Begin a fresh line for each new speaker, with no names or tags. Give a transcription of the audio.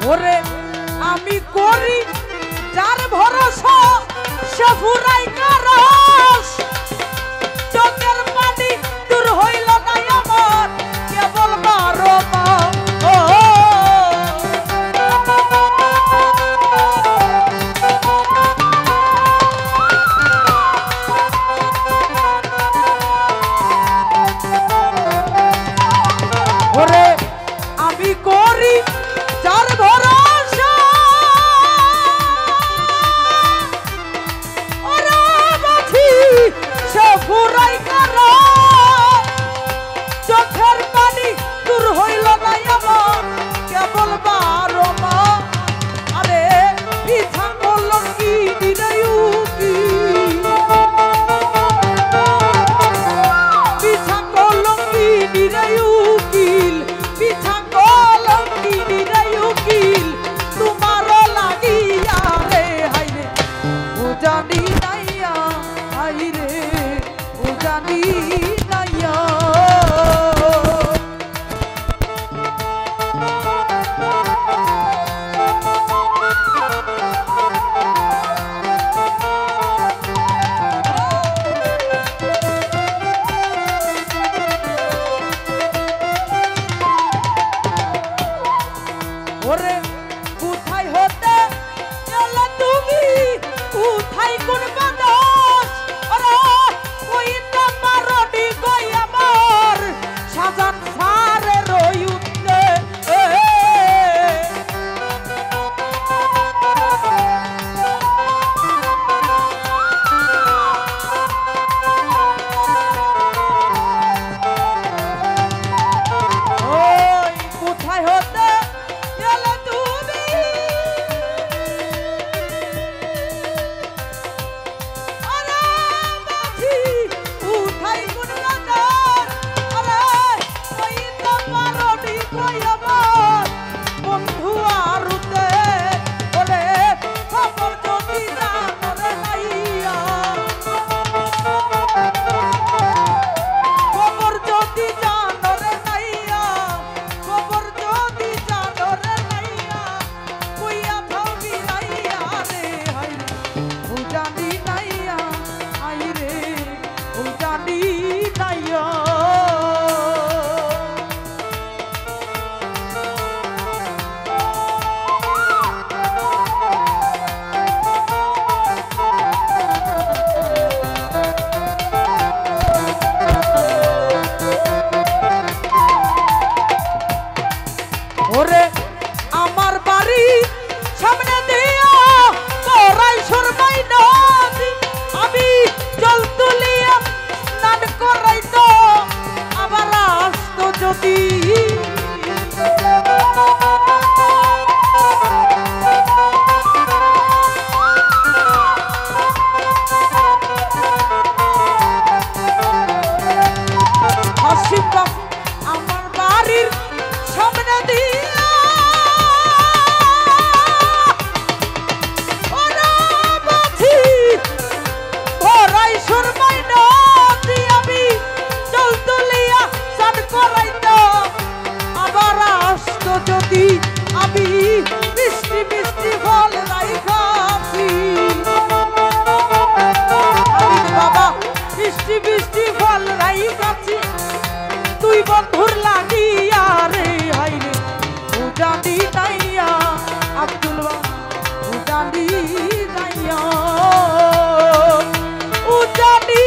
ওরে আমি করি যার ভরসা উজানি নাইয়া ওরে কোথায় হতে গেলে তুমি কোথায় কোন বাদস ওরে ওই তোমারডি কই আমার সাজান সারে রইউতে ওই কোথায় হতে গেলে তুমি আরে বাছি কোথায় কোন বাদস আরে ওই তোমারডি কই আমার বন্ধু আরুতে ওরে খবর যদি জানরে নাইয়া খবর যদি জানরে নাইয়া খবর যদি জানরে নাইয়া কইয়া থাও বিরাইয়া রে হাই উজানি নাইয়া আই রে উজানি নাইয়া ওরে আমার বাড়ি সামনে দিয়া তোরাই সরমাই নদী আমি জল তুলিয়া স্নান করাই তো আবার আসতো যদি হাসি পাপ আমার বাড়ির সামনে দিয়া ওরা বাছি ভরাই সুরমাই নদী আমি জল তুলিয়া স্নান করাইতো আবার আসতো যদি আমি মিষ্টি মিষ্টি ফল রাইখাছি আমি বাবা মিষ্টি মিষ্টি ফল রাইখাছি তুই বন্ধুর লাগিয়া রে হাই রে উজানি নাইয়া আব্দুল উজানি নাইয়া উজানি